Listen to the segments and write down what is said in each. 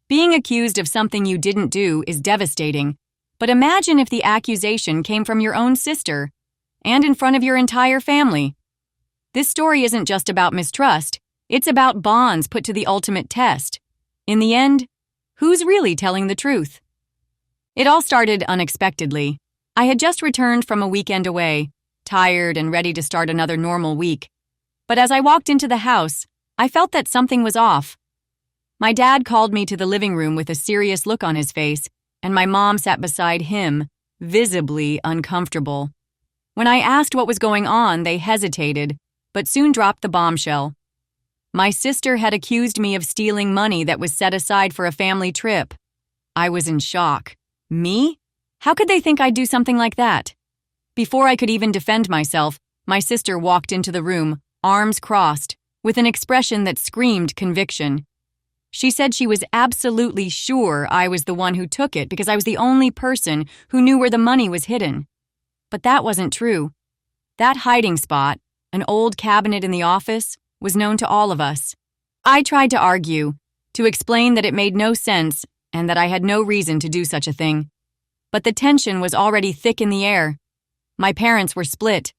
Being accused of something you didn't do is devastating, but imagine if the accusation came from your own sister and in front of your entire family. This story isn't just about mistrust, it's about bonds put to the ultimate test. In the end, who's really telling the truth? It all started unexpectedly. I had just returned from a weekend away, tired and ready to start another normal week. But as I walked into the house, I felt that something was off. My dad called me to the living room with a serious look on his face, and my mom sat beside him, visibly uncomfortable. When I asked what was going on, they hesitated, but soon dropped the bombshell. My sister had accused me of stealing money that was set aside for a family trip. I was in shock. Me? How could they think I'd do something like that? Before I could even defend myself, my sister walked into the room, arms crossed, with an expression that screamed conviction. She said she was absolutely sure I was the one who took it because I was the only person who knew where the money was hidden. But that wasn't true. That hiding spot, an old cabinet in the office, was known to all of us. I tried to argue, to explain that it made no sense and that I had no reason to do such a thing. But the tension was already thick in the air. My parents were split.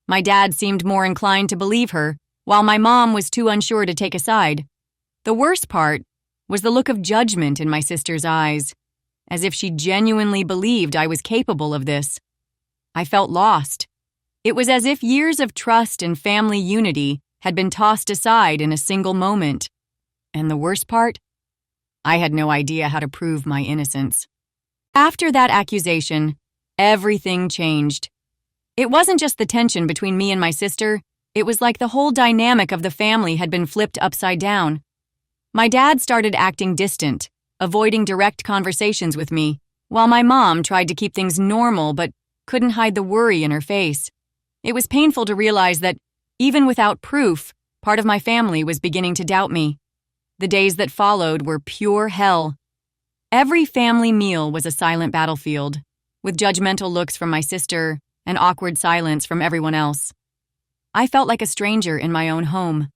My dad seemed more inclined to believe her, while my mom was too unsure to take a side. The worst part was the look of judgment in my sister's eyes, as if she genuinely believed I was capable of this. I felt lost. It was as if years of trust and family unity had been tossed aside in a single moment. And the worst part? I had no idea how to prove my innocence. After that accusation, everything changed. It wasn't just the tension between me and my sister, it was like the whole dynamic of the family had been flipped upside down. My dad started acting distant, avoiding direct conversations with me, while my mom tried to keep things normal but couldn't hide the worry in her face. It was painful to realize that, even without proof, part of my family was beginning to doubt me. The days that followed were pure hell. Every family meal was a silent battlefield, with judgmental looks from my sister and awkward silence from everyone else. I felt like a stranger in my own home.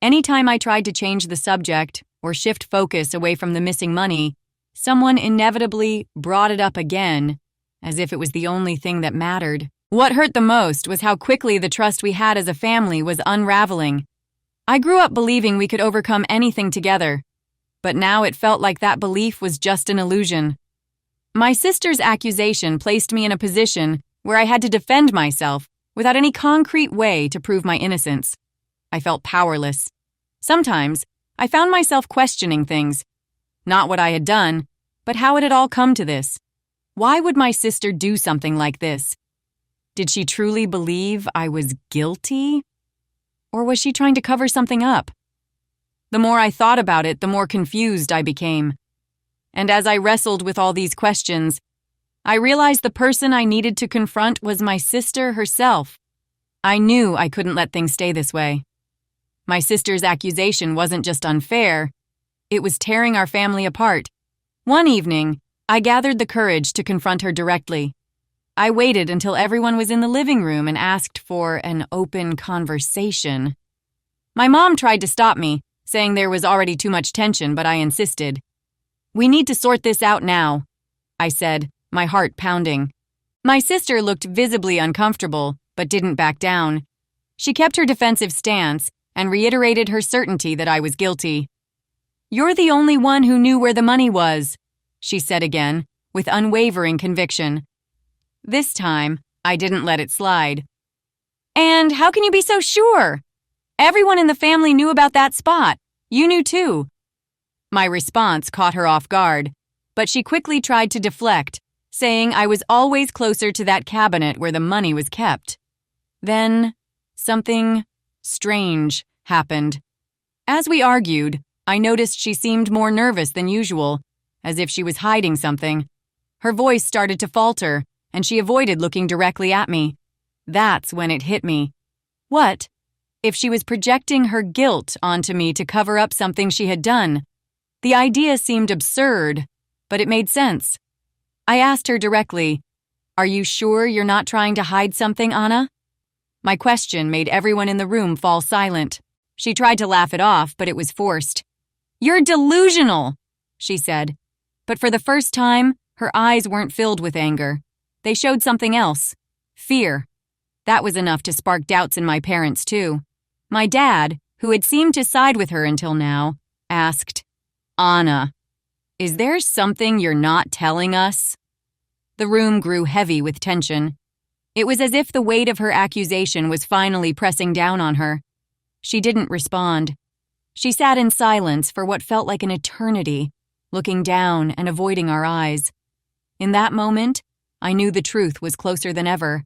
Anytime I tried to change the subject or shift focus away from the missing money, someone inevitably brought it up again, as if it was the only thing that mattered. What hurt the most was how quickly the trust we had as a family was unraveling. I grew up believing we could overcome anything together, but now it felt like that belief was just an illusion. My sister's accusation placed me in a position where I had to defend myself without any concrete way to prove my innocence. I felt powerless. Sometimes, I found myself questioning things. Not what I had done, but how it had all come to this. Why would my sister do something like this? Did she truly believe I was guilty? Or was she trying to cover something up? The more I thought about it, the more confused I became. And as I wrestled with all these questions, I realized the person I needed to confront was my sister herself. I knew I couldn't let things stay this way. My sister's accusation wasn't just unfair, it was tearing our family apart. One evening, I gathered the courage to confront her directly. I waited until everyone was in the living room and asked for an open conversation. My mom tried to stop me, saying there was already too much tension, but I insisted. "We need to sort this out now," I said, my heart pounding. My sister looked visibly uncomfortable, but didn't back down. She kept her defensive stance and reiterated her certainty that I was guilty. "You're the only one who knew where the money was," she said again, with unwavering conviction. This time, I didn't let it slide. "And how can you be so sure? Everyone in the family knew about that spot. You knew too." My response caught her off guard, but she quickly tried to deflect, saying I was always closer to that cabinet where the money was kept. Then, something strange happened. As we argued, I noticed she seemed more nervous than usual, as if she was hiding something. Her voice started to falter, and she avoided looking directly at me. That's when it hit me. What if she was projecting her guilt onto me to cover up something she had done? The idea seemed absurd, but it made sense. I asked her directly, "Are you sure you're not trying to hide something, Anna?" My question made everyone in the room fall silent. She tried to laugh it off, but it was forced. "You're delusional!" she said. But for the first time, her eyes weren't filled with anger. They showed something else. Fear. That was enough to spark doubts in my parents, too. My dad, who had seemed to side with her until now, asked, "Anna, is there something you're not telling us?" The room grew heavy with tension. It was as if the weight of her accusation was finally pressing down on her. She didn't respond. She sat in silence for what felt like an eternity, looking down and avoiding our eyes. In that moment, I knew the truth was closer than ever.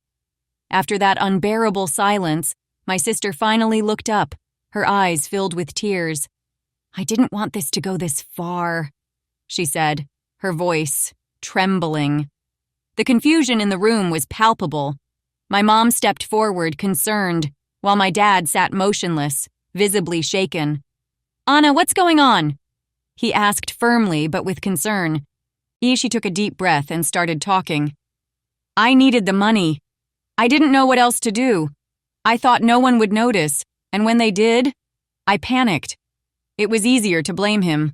After that unbearable silence, my sister finally looked up, her eyes filled with tears. "I didn't want this to go this far," she said, her voice trembling. The confusion in the room was palpable. My mom stepped forward, concerned, while my dad sat motionless, visibly shaken. "Anna, what's going on?" he asked firmly but with concern. She took a deep breath and started talking. "I needed the money. I didn't know what else to do. I thought no one would notice, and when they did, I panicked. It was easier to blame him."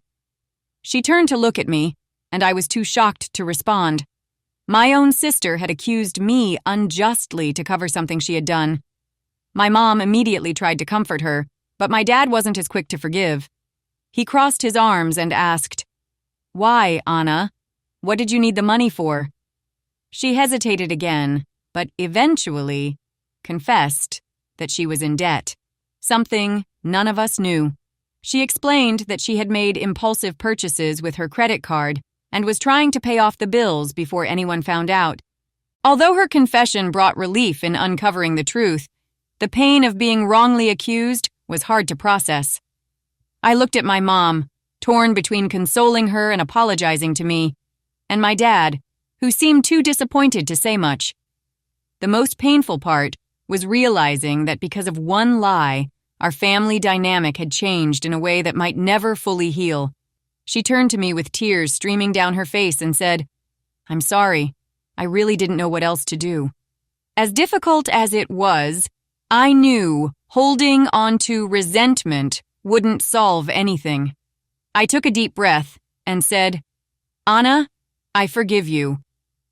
She turned to look at me, and I was too shocked to respond. My own sister had accused me unjustly to cover something she had done. My mom immediately tried to comfort her, but my dad wasn't as quick to forgive. He crossed his arms and asked, "Why, Anna? What did you need the money for?" She hesitated again, but eventually confessed that she was in debt, something none of us knew. She explained that she had made impulsive purchases with her credit card and was trying to pay off the bills before anyone found out. Although her confession brought relief in uncovering the truth, the pain of being wrongly accused was hard to process. I looked at my mom, torn between consoling her and apologizing to me, and my dad, who seemed too disappointed to say much. The most painful part was realizing that because of one lie, our family dynamic had changed in a way that might never fully heal. She turned to me with tears streaming down her face and said, "I'm sorry. I really didn't know what else to do." As difficult as it was, I knew holding onto resentment wouldn't solve anything. I took a deep breath and said, "Anna, I forgive you.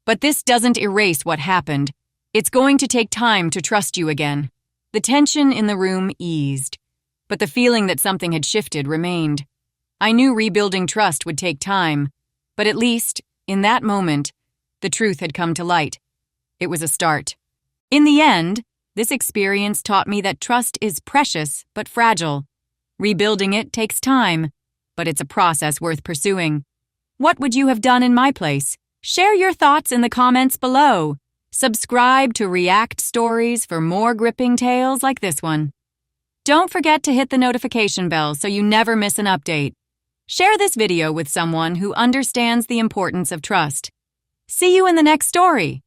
But this doesn't erase what happened. It's going to take time to trust you again." The tension in the room eased, but the feeling that something had shifted remained. I knew rebuilding trust would take time, but at least, in that moment, the truth had come to light. It was a start. In the end, this experience taught me that trust is precious but fragile. Rebuilding it takes time, but it's a process worth pursuing. What would you have done in my place? Share your thoughts in the comments below. Subscribe to ReactStories for more gripping tales like this one. Don't forget to hit the notification bell so you never miss an update. Share this video with someone who understands the importance of trust. See you in the next story.